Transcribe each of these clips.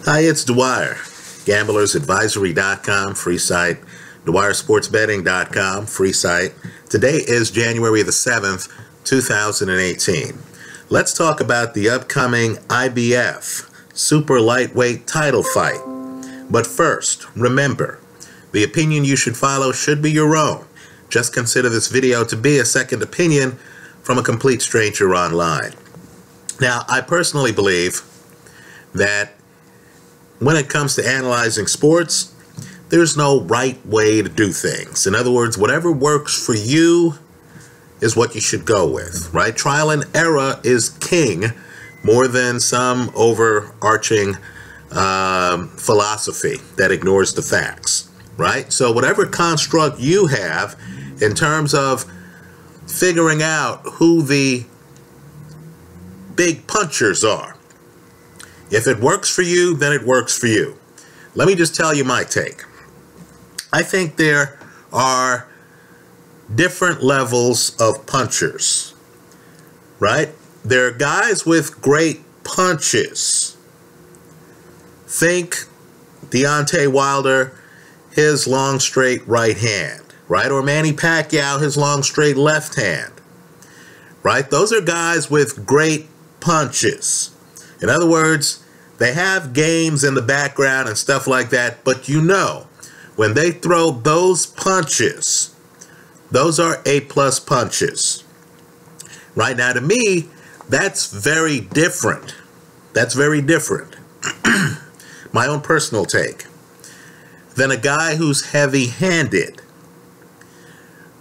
Hi, it's Dwyer. GamblersAdvisory.com, free site. DwyerSportsBetting.com, free site. Today is January the 7th, 2018. Let's talk about the upcoming IBF super lightweight title fight. But first, remember, the opinion you should follow should be your own. Just consider this video to be a second opinion from a complete stranger online. Now, I personally believe that when it comes to analyzing sports, there's no right way to do things. In other words, whatever works for you is what you should go with, right? Trial and error is king more than some overarching philosophy that ignores the facts, right? So whatever construct you have in terms of figuring out who the big punchers are, if it works for you, then it works for you. Let me just tell you my take. I think there are different levels of punchers, right? There are guys with great punches. Think Deontay Wilder, his long straight right hand, right? Or Manny Pacquiao, his long straight left hand, right? Those are guys with great punches. In other words, they have games in the background and stuff like that, but you know, when they throw those punches, those are A-plus punches. Right now, to me, that's very different. That's very different. My own personal take. Than a guy who's heavy-handed.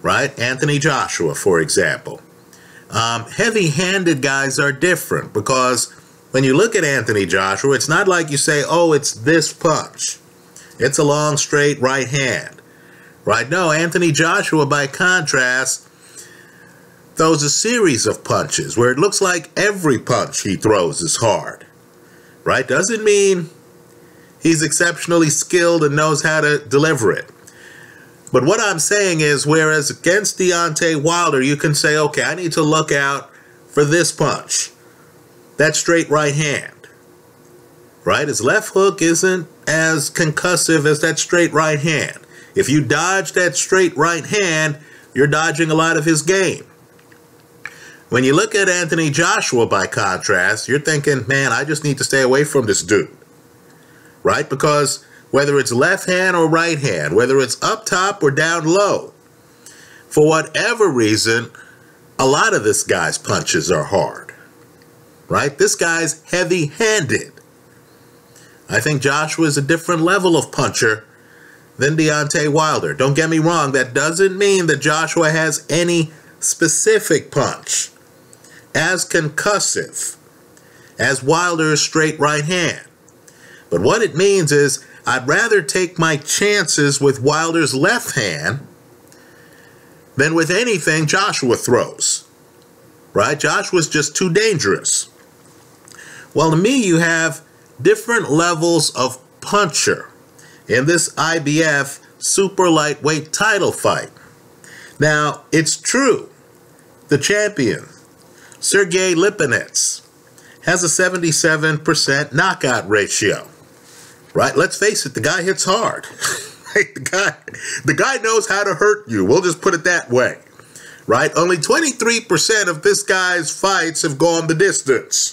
Right? Anthony Joshua, for example. Heavy-handed guys are different because when you look at Anthony Joshua, it's not like you say, oh, it's this punch. It's a long, straight right hand. Right? No, Anthony Joshua, by contrast, throws a series of punches where it looks like every punch he throws is hard. Right? Doesn't mean he's exceptionally skilled and knows how to deliver it. But what I'm saying is, whereas against Deontay Wilder, you can say, okay, I need to look out for this punch. That straight right hand. Right? His left hook isn't as concussive as that straight right hand. If you dodge that straight right hand, you're dodging a lot of his game. When you look at Anthony Joshua, by contrast, you're thinking, man, I just need to stay away from this dude. Right? Because whether it's left hand or right hand, whether it's up top or down low, for whatever reason, a lot of this guy's punches are hard. Right? This guy's heavy-handed. I think Joshua is a different level of puncher than Deontay Wilder. Don't get me wrong, that doesn't mean that Joshua has any specific punch as concussive as Wilder's straight right hand. But what it means is I'd rather take my chances with Wilder's left hand than with anything Joshua throws. Right? Joshua's just too dangerous. Well, to me, you have different levels of puncher in this IBF super lightweight title fight. Now, it's true, the champion, Sergey Lipinets, has a 77% knockout ratio. Right? Let's face it, the guy hits hard. the guy knows how to hurt you. We'll just put it that way. Right? Only 23% of this guy's fights have gone the distance.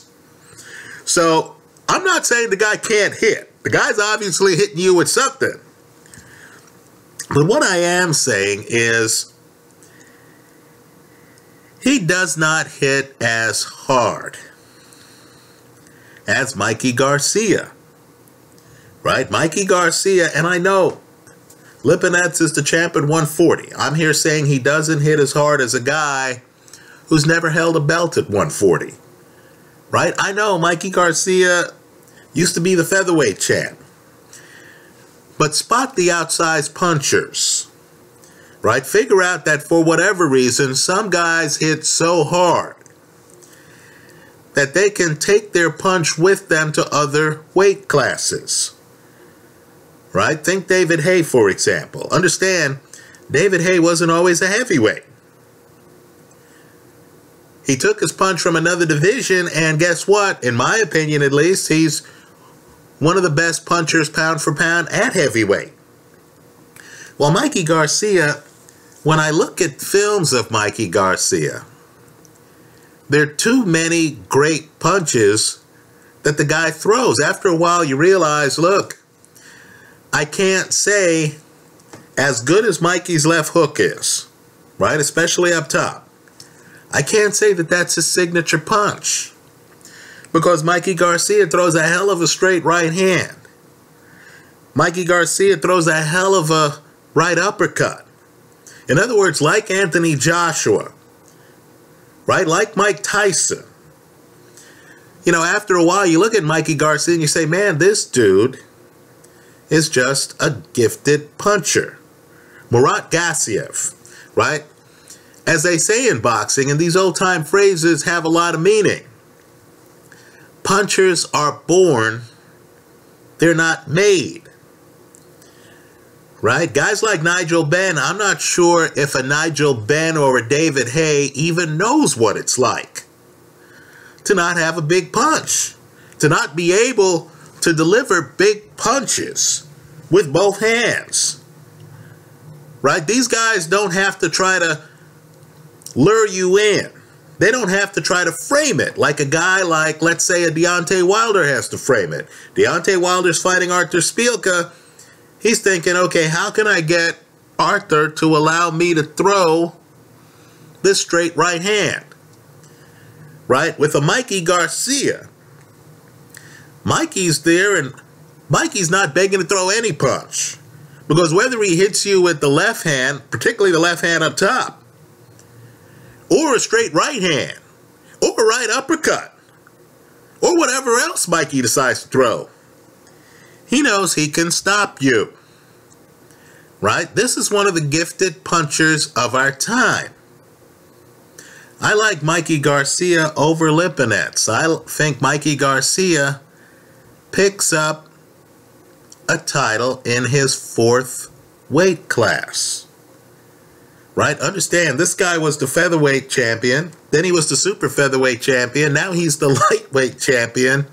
So, I'm not saying the guy can't hit. The guy's obviously hitting you with something. But what I am saying is he does not hit as hard as Mikey Garcia. Right? Mikey Garcia, and I know Lipinets is the champ at 140. I'm here saying he doesn't hit as hard as a guy who's never held a belt at 140. Right? I know Mikey Garcia used to be the featherweight champ. But spot the outsized punchers. Right? Figure out that for whatever reason, some guys hit so hard that they can take their punch with them to other weight classes. Right? Think David Haye, for example. Understand, David Haye wasn't always a heavyweight. He took his punch from another division, and guess what? In my opinion, at least, he's one of the best punchers pound for pound at heavyweight. Well, Mikey Garcia, when I look at films of Mikey Garcia, there are too many great punches that the guy throws. After a while, you realize, look, I can't say as good as Mikey's left hook is, right, especially up top, I can't say that that's his signature punch, because Mikey Garcia throws a hell of a straight right hand. Mikey Garcia throws a hell of a right uppercut. In other words, like Anthony Joshua, right, like Mike Tyson. You know, after a while, you look at Mikey Garcia and you say, man, this dude is just a gifted puncher. Murat Gassiev, right? As they say in boxing, and these old-time phrases have a lot of meaning, punchers are born, they're not made, right? Guys like Nigel Benn, I'm not sure if a Nigel Benn or a David Haye even knows what it's like to not have a big punch, to not be able to deliver big punches with both hands, right? These guys don't have to try to lure you in. They don't have to try to frame it like a guy like, let's say, a Deontay Wilder has to frame it. Deontay Wilder's fighting Artur Szpilka. He's thinking, okay, how can I get Arthur to allow me to throw this straight right hand? Right? With a Mikey Garcia, Mikey's there, and Mikey's not begging to throw any punch. Because whether he hits you with the left hand, particularly the left hand up top, or a straight right hand, or a right uppercut, or whatever else Mikey decides to throw, he knows he can stop you. Right? This is one of the gifted punchers of our time. I like Mikey Garcia over Lipinets. I think Mikey Garcia picks up a title in his 4th weight class. Right? Understand, this guy was the featherweight champion. Then he was the super featherweight champion. Now he's the lightweight champion.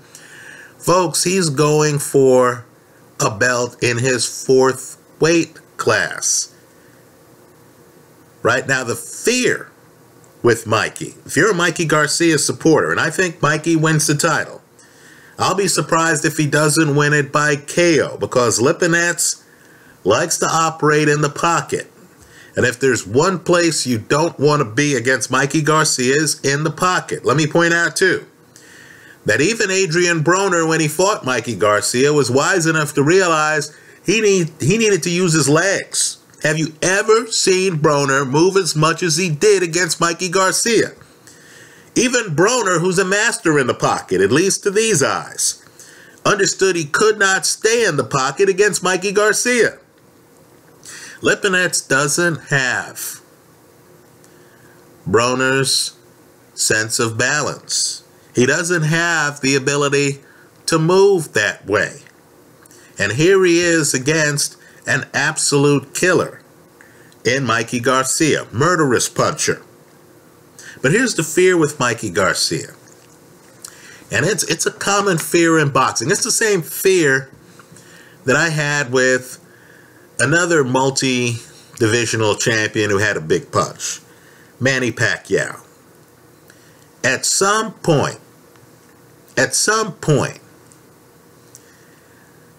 Folks, he's going for a belt in his 4th weight class. Right? Now, the fear with Mikey, if you're a Mikey Garcia supporter, and I think Mikey wins the title, I'll be surprised if he doesn't win it by KO, because Lipinets likes to operate in the pocket. And if there's one place you don't want to be against Mikey Garcia, is in the pocket. Let me point out, too, that even Adrian Broner, when he fought Mikey Garcia, was wise enough to realize he needed to use his legs. Have you ever seen Broner move as much as he did against Mikey Garcia? Even Broner, who's a master in the pocket, at least to these eyes, understood he could not stay in the pocket against Mikey Garcia. Lipinets doesn't have Broner's sense of balance. He doesn't have the ability to move that way. And here he is against an absolute killer in Mikey Garcia, murderous puncher. But here's the fear with Mikey Garcia. And it's a common fear in boxing. It's the same fear that I had with another multi-divisional champion who had a big punch, Manny Pacquiao. At some point,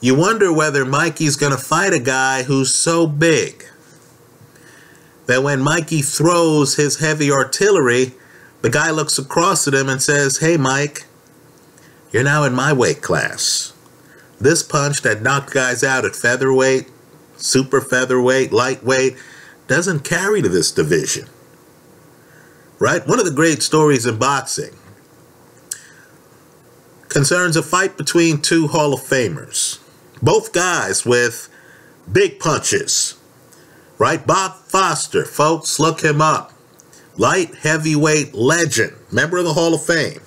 you wonder whether Mikey's going to fight a guy who's so big that when Mikey throws his heavy artillery, the guy looks across at him and says, hey, Mike, you're now in my weight class. This punch that knocked guys out at featherweight, super featherweight, lightweight, doesn't carry to this division. Right? One of the great stories in boxing concerns a fight between two Hall of Famers. Both guys with big punches. Right? Bob Foster, folks, look him up. Light heavyweight legend, member of the Hall of Fame.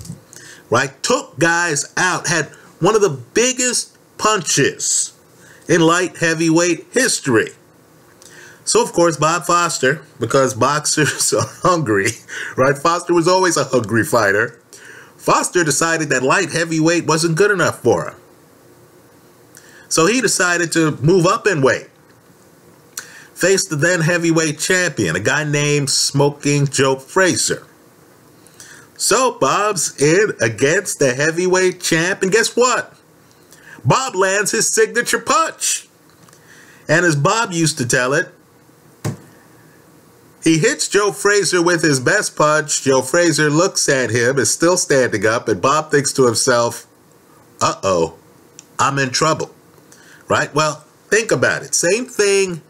Right? Took guys out, had one of the biggest punches in light heavyweight history. So, of course, Bob Foster, because boxers are hungry, right? Foster was always a hungry fighter. Foster decided that light heavyweight wasn't good enough for him. So he decided to move up in weight. Faced the then heavyweight champion, a guy named Smoking Joe Frazier. So Bob's in against the heavyweight champ, and guess what? Bob lands his signature punch. And as Bob used to tell it, he hits Joe Frazier with his best punch. Joe Frazier looks at him, is still standing up, and Bob thinks to himself, uh-oh, I'm in trouble. Right? Well, think about it. Same thing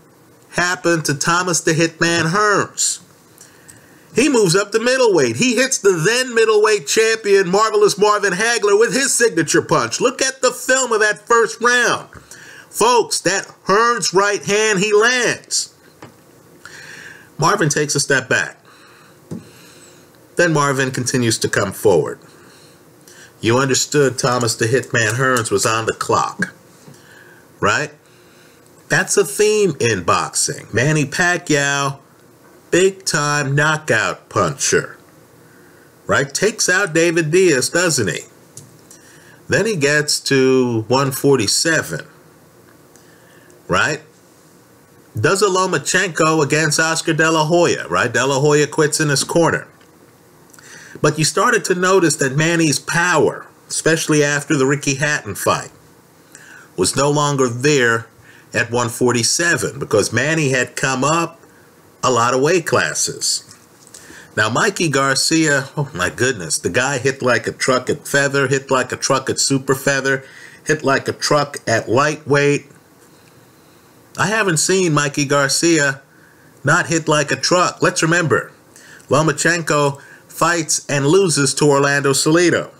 happened to Thomas the Hitman Hearns. He moves up to middleweight. He hits the then middleweight champion, Marvelous Marvin Hagler, with his signature punch. Look at the film of that first round. Folks, that Hearns right hand he lands. Marvin takes a step back. Then Marvin continues to come forward. You understood Thomas the Hitman Hearns was on the clock, right? That's a theme in boxing. Manny Pacquiao, big-time knockout puncher, right? Takes out David Diaz, doesn't he? Then he gets to 147, right? Does a Lomachenko against Oscar De La Hoya, right? De La Hoya quits in his corner. But you started to notice that Manny's power, especially after the Ricky Hatton fight, was no longer there at 147 because Manny had come up a lot of weight classes. Now, Mikey Garcia, oh my goodness, the guy hit like a truck at feather, hit like a truck at super feather, hit like a truck at lightweight. I haven't seen Mikey Garcia not hit like a truck. Let's remember, Lomachenko fights and loses to Orlando Salido.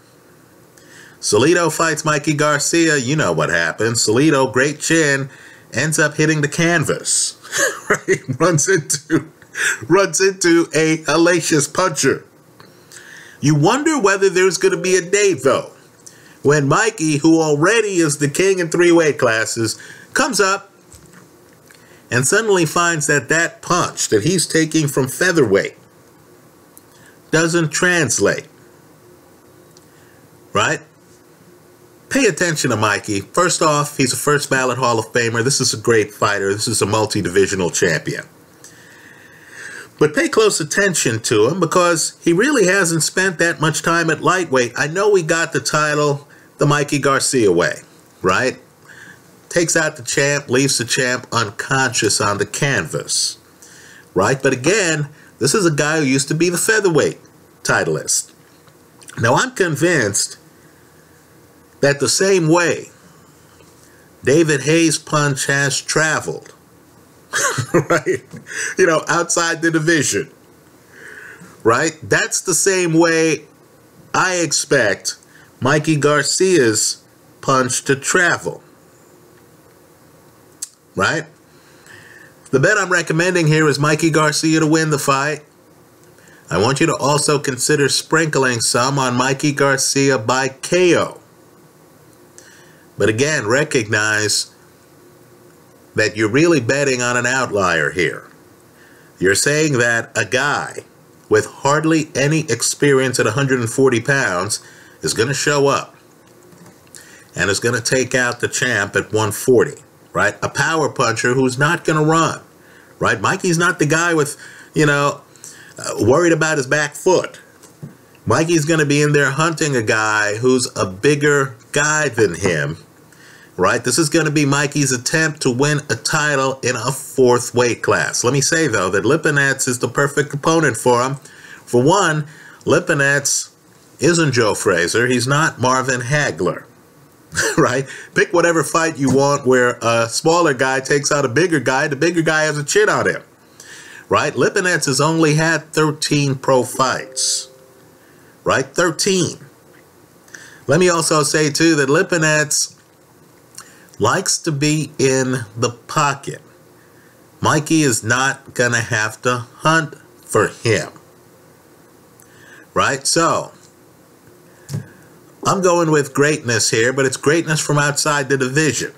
Salido fights Mikey Garcia. You know what happens. Salido, great chin, ends up hitting the canvas. Right? Runs into a hellacious puncher. You wonder whether there's going to be a day, though, when Mikey, who already is the king in 3 weight classes, comes up and suddenly finds that that punch that he's taking from featherweight doesn't translate. Right? Pay attention to Mikey. First off, he's a first ballot Hall of Famer. This is a great fighter. This is a multi-divisional champion. But pay close attention to him because he really hasn't spent that much time at lightweight. I know he got the title the Mikey Garcia way, right? Takes out the champ, leaves the champ unconscious on the canvas, right? But again, this is a guy who used to be the featherweight titleist. Now, I'm convinced that the same way David Hayes' punch has traveled, right? You know, outside the division, right? That's the same way I expect Mikey Garcia's punch to travel. Right? The bet I'm recommending here is Mikey Garcia to win the fight. I want you to also consider sprinkling some on Mikey Garcia by KO. But again, recognize that you're really betting on an outlier here. You're saying that a guy with hardly any experience at 140 pounds is going to show up and is going to take out the champ at 140. Right? A power puncher who's not going to run, right? Mikey's not the guy with, you know, worried about his back foot. Mikey's going to be in there hunting a guy who's a bigger guy than him, right? This is going to be Mikey's attempt to win a title in a 4th weight class. Let me say, though, that Lipinets is the perfect opponent for him. For one, Lipinets isn't Joe Frazier. He's not Marvin Hagler. Right? Pick whatever fight you want where a smaller guy takes out a bigger guy. The bigger guy has a chin on him. Right? Lipinets has only had 13 pro fights. Right? 13. Let me also say, too, that Lipinets likes to be in the pocket. Mikey is not going to have to hunt for him. Right? So, I'm going with greatness here, but it's greatness from outside the division.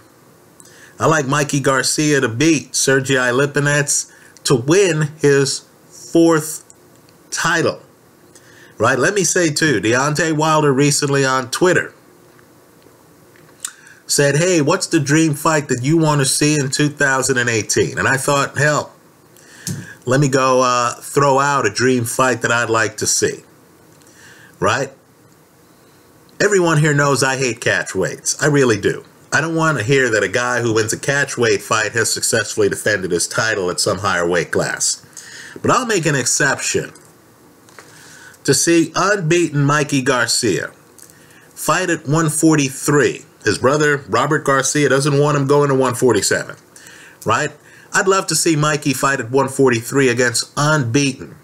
I like Mikey Garcia to beat Sergey Lipinets to win his 4th title. Right? Let me say, too, Deontay Wilder recently on Twitter said, hey, what's the dream fight that you want to see in 2018? And I thought, hell, let me go throw out a dream fight that I'd like to see. Right? Everyone here knows I hate catch weights. I really do. I don't want to hear that a guy who wins a catch weight fight has successfully defended his title at some higher weight class. But I'll make an exception to see unbeaten Mikey Garcia fight at 143. His brother, Robert Garcia, doesn't want him going to 147. Right? I'd love to see Mikey fight at 143 against unbeaten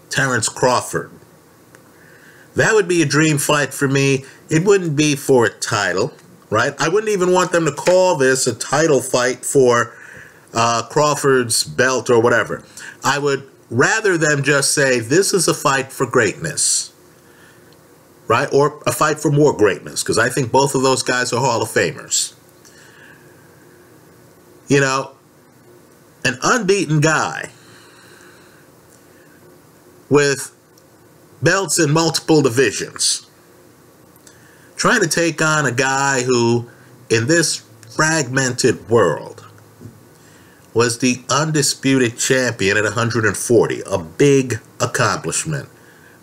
Terence Crawford. That would be a dream fight for me. It wouldn't be for a title, right? I wouldn't even want them to call this a title fight for Crawford's belt or whatever. I would rather them just say, this is a fight for greatness, right? Or a fight for more greatness, because I think both of those guys are Hall of Famers. You know, an unbeaten guy with belts in multiple divisions, trying to take on a guy who, in this fragmented world, was the undisputed champion at 140. A big accomplishment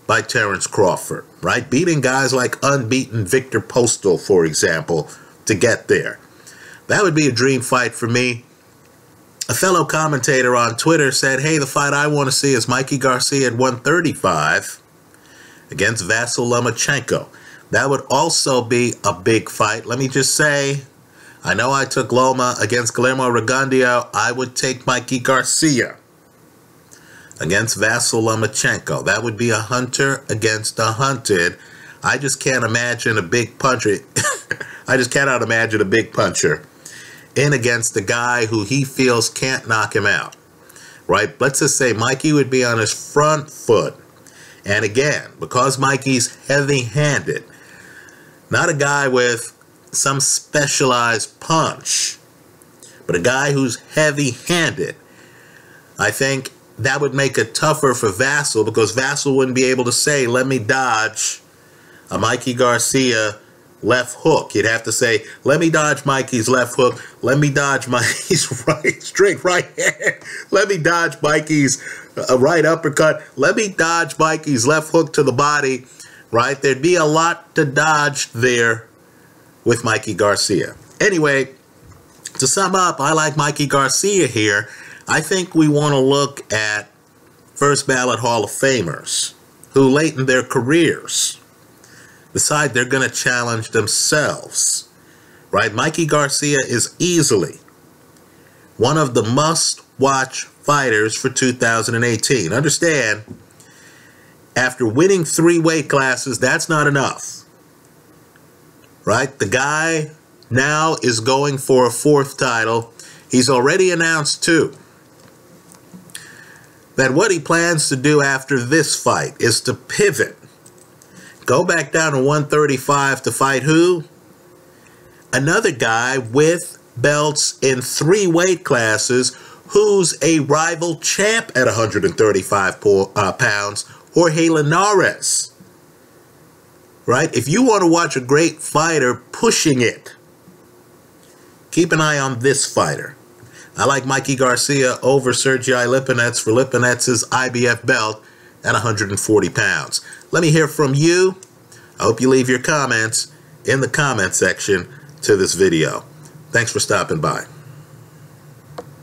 by Terence Crawford, right? Beating guys like unbeaten Victor Postal, for example, to get there. That would be a dream fight for me. A fellow commentator on Twitter said, hey, the fight I want to see is Mikey Garcia at 135 against Vasyl Lomachenko. That would also be a big fight. Let me just say, I know I took Loma against Guillermo Rigondeaux. I would take Mikey Garcia against Vasyl Lomachenko. That would be a hunter against a hunted. I just can't imagine a big puncher. I just cannot imagine a big puncher in against the guy who he feels can't knock him out. Right? Let's just say Mikey would be on his front foot. And again, because Mikey's heavy-handed, not a guy with some specialized punch, but a guy who's heavy-handed, I think that would make it tougher for Vasyl, because Vasyl wouldn't be able to say, let me dodge a Mikey Garcia left hook. You'd have to say, let me dodge Mikey's left hook, let me dodge Mikey's straight right hand, let me dodge Mikey's right uppercut, let me dodge Mikey's left hook to the body, right? There'd be a lot to dodge there with Mikey Garcia. Anyway, to sum up, I like Mikey Garcia here. I think we want to look at first ballot Hall of Famers who late in their careers decide they're going to challenge themselves, right? Mikey Garcia is easily one of the must-watch fighters for 2018. Understand, after winning 3 weight classes, that's not enough, right? The guy now is going for a 4th title. He's already announced 2. That what he plans to do after this fight is to pivot, go back down to 135 to fight who? Another guy with belts in 3 weight classes who's a rival champ at 135 pounds, Jorge Linares. Right? If you want to watch a great fighter pushing it, keep an eye on this fighter. I like Mikey Garcia over Sergey Lipinets for Lipinets' IBF belt at 140 pounds. Let me hear from you. I hope you leave your comments in the comment section to this video. Thanks for stopping by.